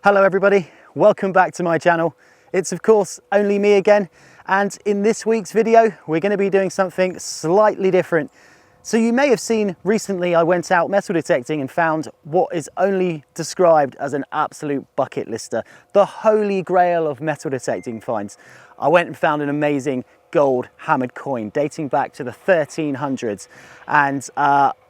Hello everybody, welcome back to my channel. It's of course only me again, and in this week's video we're going to be doing something slightly different. So you may have seen recently I went out metal detecting and found what is only described as an absolute bucket lister, the holy grail of metal detecting finds. I went and found an amazing gold hammered coin dating back to the 1300s, and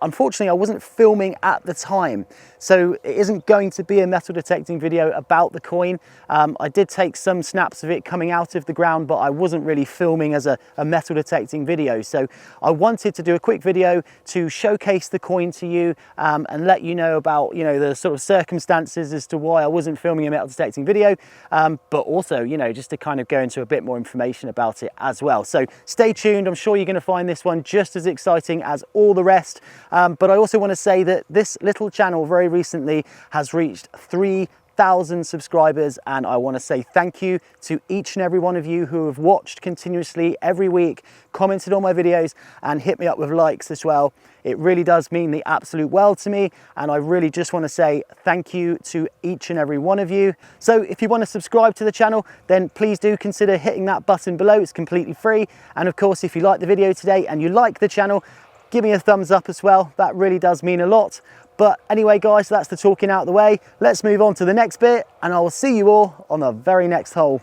unfortunately I wasn't filming at the time, so it isn't going to be a metal detecting video about the coin. I did take some snaps of it coming out of the ground, but I wasn't really filming as a metal detecting video. So I wanted to do a quick video to showcase the coin to you and let you know about the sort of circumstances as to why I wasn't filming a metal detecting video, but also just to kind of go into a bit more information about it as well. So stay tuned. I'm sure you're going to find this one just as exciting as all the rest. But I also want to say that this little channel very recently has reached 3,000 subscribers, and I want to say thank you to each and every one of you who have watched continuously every week, commented on my videos and hit me up with likes as well. It really does mean the absolute world to me, and I really just want to say thank you to each and every one of you. So if you want to subscribe to the channel, then please do consider hitting that button below. It's completely free. And of course, if you like the video today and you like the channel, give me a thumbs up as well. That really does mean a lot. But anyway guys, that's the talking out of the way. Let's move on to the next bit, and I will see you all on the very next hole.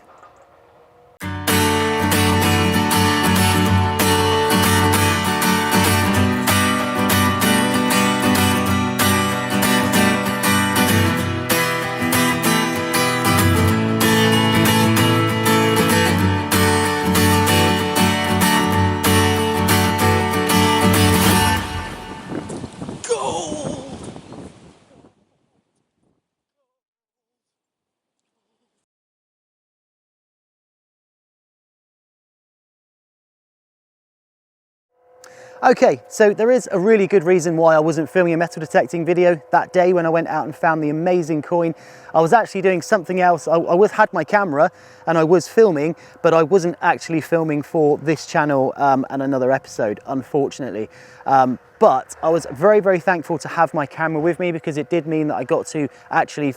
Okay, so there is a really good reason why I wasn't filming a metal detecting video that day when I went out and found the amazing coin. I was actually doing something else. I had my camera and I was filming, but I wasn't actually filming for this channel and another episode, unfortunately. But I was very, very thankful to have my camera with me, because it did mean that I got to actually,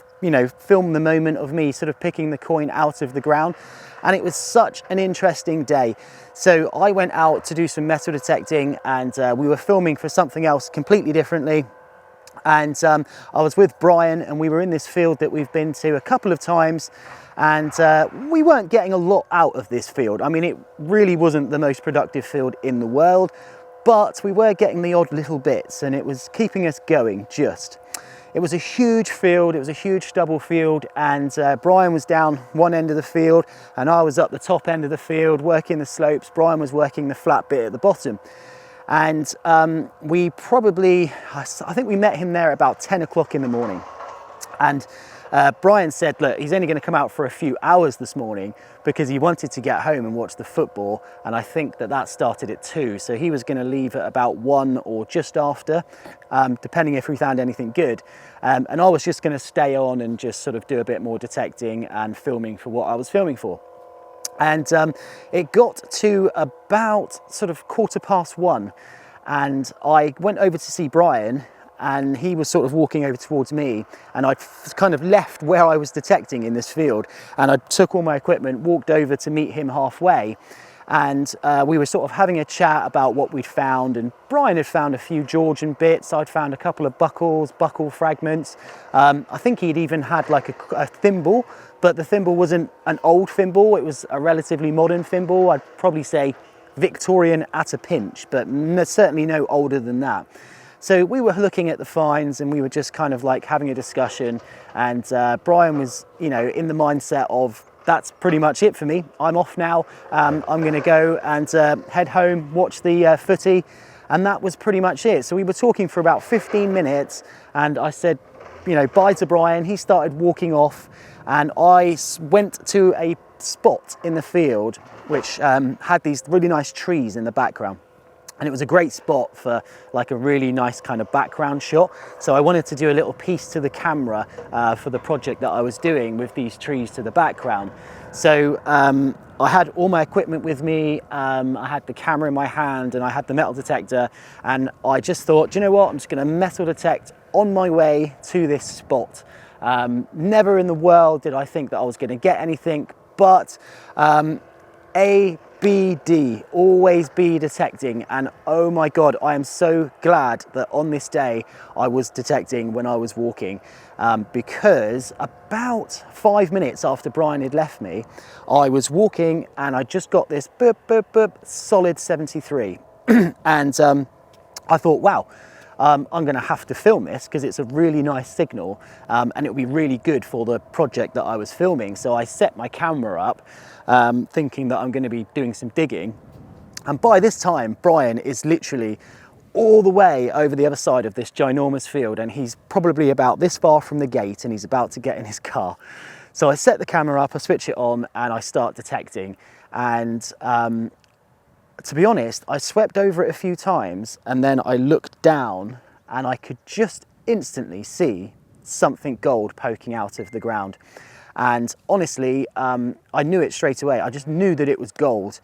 film the moment of me sort of picking the coin out of the ground. And it was such an interesting day. So I went out to do some metal detecting, and we were filming for something else completely differently. And I was with Brian, and we were in this field that we've been to a couple of times, and we weren't getting a lot out of this field. I mean, it really wasn't the most productive field in the world, but we were getting the odd little bits, and it was keeping us going just. It was a huge field, it was a huge stubble field, and Brian was down one end of the field and I was up the top end of the field working the slopes. Brian was working the flat bit at the bottom. And we probably, I think we met him there about 10 o'clock in the morning. And Brian said, look, he's only going to come out for a few hours this morning because he wanted to get home and watch the football, and I think that started at 2, so he was going to leave at about 1 or just after, depending if we found anything good. And I was just going to stay on and just sort of do a bit more detecting and filming for what I was filming for. And it got to about sort of 1:15, and I went over to see Brian, and he was sort of walking over towards me, and I kind of left where I was detecting in this field, and I took all my equipment, walked over to meet him halfway, and we were sort of having a chat about what we'd found. And Brian had found a few Georgian bits, I'd found a couple of buckle fragments. I think he'd even had like a thimble, but the thimble wasn't an old thimble, it was a relatively modern thimble. I'd probably say Victorian at a pinch, but certainly no older than that. So we were looking at the finds, and we were just kind of like having a discussion, and Brian was, in the mindset of, that's pretty much it for me. I'm off now. I'm going to go and head home, watch the footy, and that was pretty much it. So we were talking for about 15 minutes, and I said, bye to Brian. He started walking off, and I went to a spot in the field which had these really nice trees in the background. And it was a great spot for like a really nice kind of background shot. So I wanted to do a little piece to the camera for the project that I was doing with these trees to the background. So I had all my equipment with me, I had the camera in my hand, and I had the metal detector, and I just thought, you know what, I'm just going to metal detect on my way to this spot. Never in the world did I think that I was going to get anything, but ABD, always be detecting. And oh my God, I am so glad that on this day I was detecting when I was walking, because about 5 minutes after Brian had left me, I was walking and I just got this boop, boop, boop, solid 73. And I thought, wow, I'm going to have to film this because it's a really nice signal, and it will be really good for the project that I was filming. So I set my camera up, thinking that I'm going to be doing some digging. And by this time, Brian is literally all the way over the other side of this ginormous field, and he's probably about this far from the gate, and he's about to get in his car. So I set the camera up, I switch it on, and I start detecting. And to be honest, I swept over it a few times, and then I looked down and I could just instantly see something gold poking out of the ground. And honestly, I knew it straight away. I just knew that it was gold,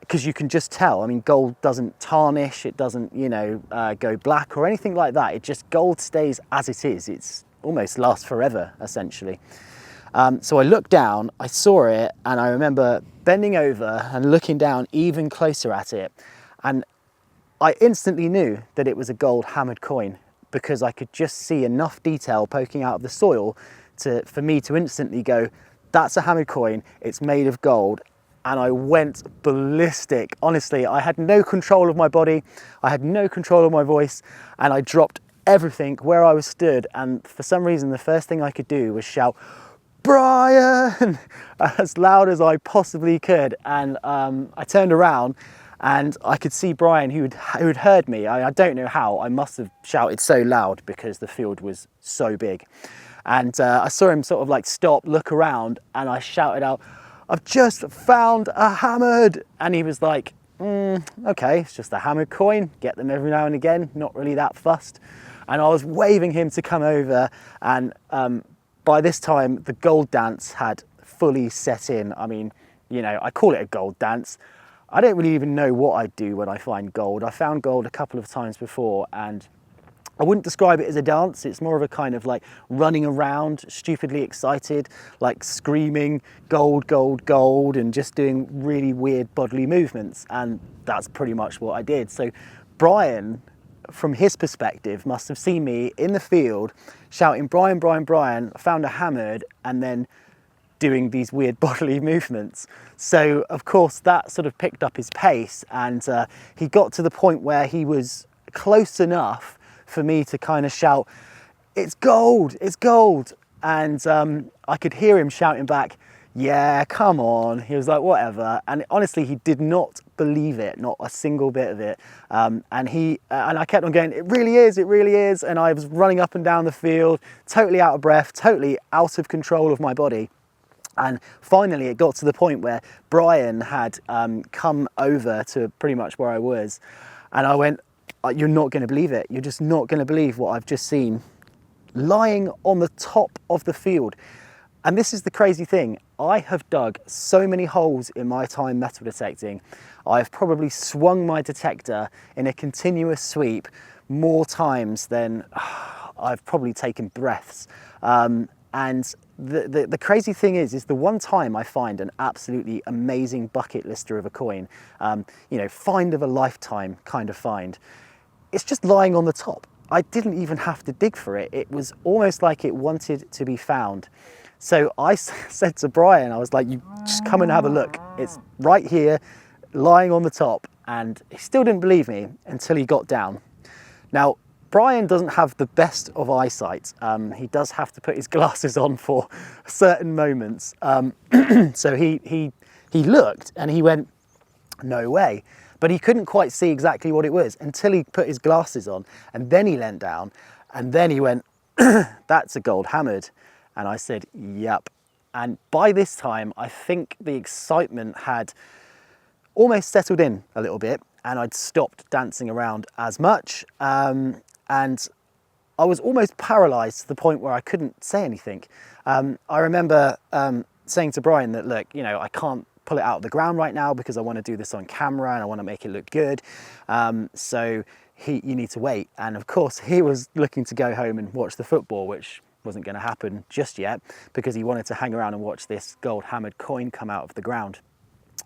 because you can just tell. I mean, gold doesn't tarnish, it doesn't, you know, go black or anything like that. It just, gold stays as it is. It's almost lasts forever, essentially. So I looked down, I saw it, and I remember bending over and looking down even closer at it. And I instantly knew that it was a gold hammered coin, because I could just see enough detail poking out of the soil for me to instantly go, that's a hammered coin, it's made of gold. And I went ballistic. Honestly, I had no control of my body, I had no control of my voice, and I dropped everything where I was stood. And for some reason, the first thing I could do was shout, Brian, as loud as I possibly could. And I turned around and I could see Brian, who'd heard me. I don't know how, I must have shouted so loud because the field was so big. And I saw him sort of like stop, look around, and I shouted out, I've just found a hammered. And he was like, okay, it's just a hammered coin, get them every now and again, not really that fussed. And I was waving him to come over, and by this time the gold dance had fully set in. I mean, you know, I call it a gold dance. I don't really even know what I do when I find gold. I found gold a couple of times before, and I wouldn't describe it as a dance. It's more of a kind of like running around, stupidly excited, like screaming gold, gold, gold, and just doing really weird bodily movements. And that's pretty much what I did. So Brian, from his perspective, must have seen me in the field shouting, Brian, Brian, Brian, found a hammered, and then doing these weird bodily movements. So of course that sort of picked up his pace, and he got to the point where he was close enough for me to kind of shout, it's gold, it's gold. And I could hear him shouting back, yeah, come on. He was like, whatever. And honestly, he did not believe it, not a single bit of it. And I kept on going, it really is, it really is. And I was running up and down the field, totally out of breath, totally out of control of my body. And finally, it got to the point where Brian had come over to pretty much where I was. And I went, you're not going to believe it. You're just not going to believe what I've just seen lying on the top of the field. And this is the crazy thing. I have dug so many holes in my time metal detecting. I've probably swung my detector in a continuous sweep more times than I've probably taken breaths. And the crazy thing is the one time I find an absolutely amazing bucket lister of a coin, you know, find of a lifetime kind of find, it's just lying on the top. I didn't even have to dig for it. It was almost like it wanted to be found. So I said to Brian, I was like, you just come and have a look. It's right here, lying on the top. And he still didn't believe me until he got down. Now, Brian doesn't have the best of eyesight. He does have to put his glasses on for certain moments. So he looked and he went, no way. But he couldn't quite see exactly what it was until he put his glasses on, and then he leant down, and then he went, that's a gold hammered. And I said, yep. And by this time, I think the excitement had almost settled in a little bit, and I'd stopped dancing around as much. And I was almost paralyzed to the point where I couldn't say anything. I remember saying to Brian that, look, you know, I can't pull it out of the ground right now because I want to do this on camera and I want to make it look good. So you need to wait. And of course he was looking to go home and watch the football, which wasn't going to happen just yet, because he wanted to hang around and watch this gold hammered coin come out of the ground.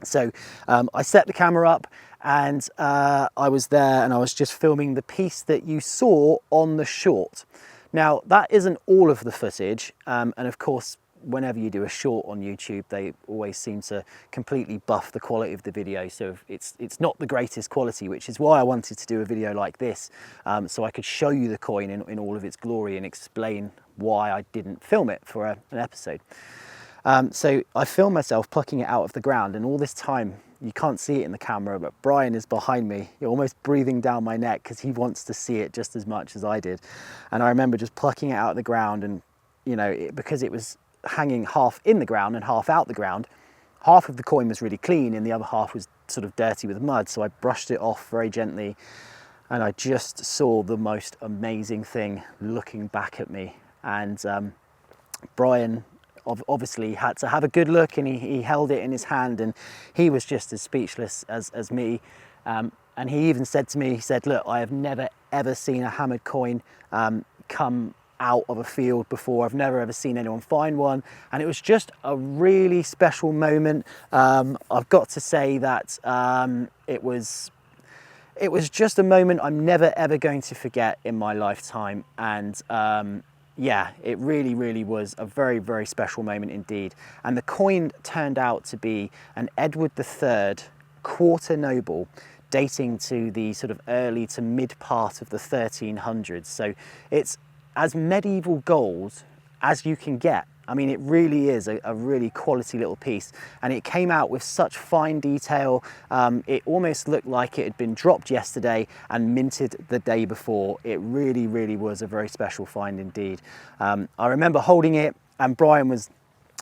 So I set the camera up, and I was there, and I was just filming the piece that you saw on the short. Now, that isn't all of the footage, and of course, whenever you do a short on YouTube, they always seem to completely buff the quality of the video. So it's not the greatest quality, which is why I wanted to do a video like this, so I could show you the coin in all of its glory and explain why I didn't film it for an episode. So I filmed myself plucking it out of the ground, and all this time, you can't see it in the camera, but Brian is behind me, almost breathing down my neck, because he wants to see it just as much as I did. And I remember just plucking it out of the ground, and you know, because it was hanging half in the ground and half out the ground, half of the coin was really clean and the other half was sort of dirty with mud. So I brushed it off very gently, and I just saw the most amazing thing looking back at me. And Brian obviously had to have a good look, and he held it in his hand, and he was just as speechless as me. And he even said to me, he said, look, I have never ever seen a hammered coin come out of a field before. I've never ever seen anyone find one, and it was just a really special moment. I've got to say that it was just a moment I'm never ever going to forget in my lifetime. And yeah, it really was a very special moment indeed. And the coin turned out to be an Edward III quarter noble, dating to the sort of early to mid part of the 1300s. So it's as medieval gold as you can get. I mean, it really is a really quality little piece, and it came out with such fine detail. It almost looked like it had been dropped yesterday and minted the day before. It really was a very special find indeed. I remember holding it, and Brian was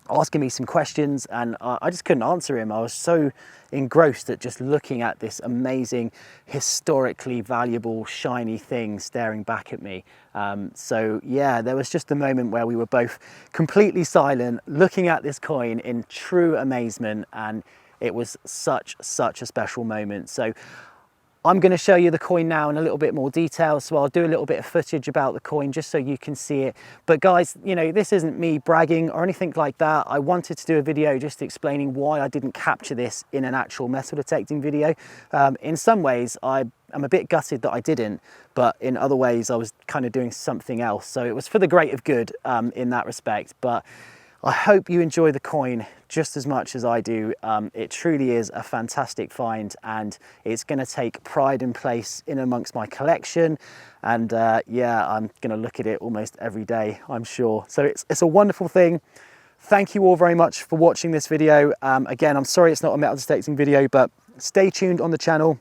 asking me some questions, and I just couldn't answer him. I was so engrossed at just looking at this amazing, historically valuable, shiny thing staring back at me. So yeah, there was just a moment where we were both completely silent, looking at this coin in true amazement, and it was such a special moment. So I'm going to show you the coin now in a little bit more detail, so I'll do a little bit of footage about the coin just so you can see it. But guys, you know, this isn't me bragging or anything like that. I wanted to do a video just explaining why I didn't capture this in an actual metal detecting video. In some ways, I'm a bit gutted that I didn't, but in other ways, I was kind of doing something else. So it was for the great of good in that respect. But I hope you enjoy the coin just as much as I do. It truly is a fantastic find, and it's going to take pride and place in amongst my collection. And yeah, I'm going to look at it almost every day, I'm sure. So it's a wonderful thing. Thank you all very much for watching this video. Again, I'm sorry it's not a metal detecting video, but stay tuned on the channel,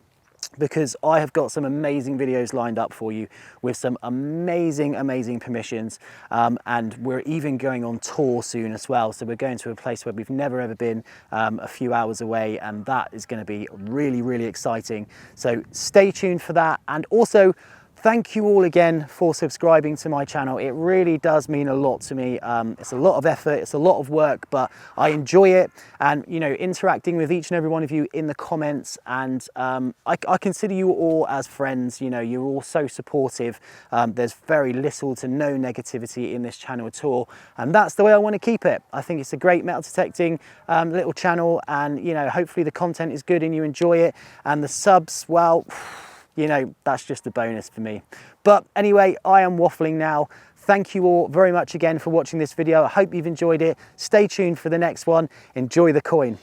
because I have got some amazing videos lined up for you with some amazing permissions, and we're even going on tour soon as well. So we're going to a place where we've never ever been, a few hours away, and that is going to be really exciting. So stay tuned for that. And also, thank you all again for subscribing to my channel. It really does mean a lot to me. It's a lot of effort, it's a lot of work, but I enjoy it. And you know, interacting with each and every one of you in the comments, and I consider you all as friends. You know, you're all so supportive. There's very little to no negativity in this channel at all, and that's the way I want to keep it. I think it's a great metal detecting little channel, and you know, hopefully the content is good and you enjoy it. And the subs, well, you know, that's just a bonus for me. But anyway, I am waffling now. Thank you all very much again for watching this video. I hope you've enjoyed it. Stay tuned for the next one. Enjoy the coin.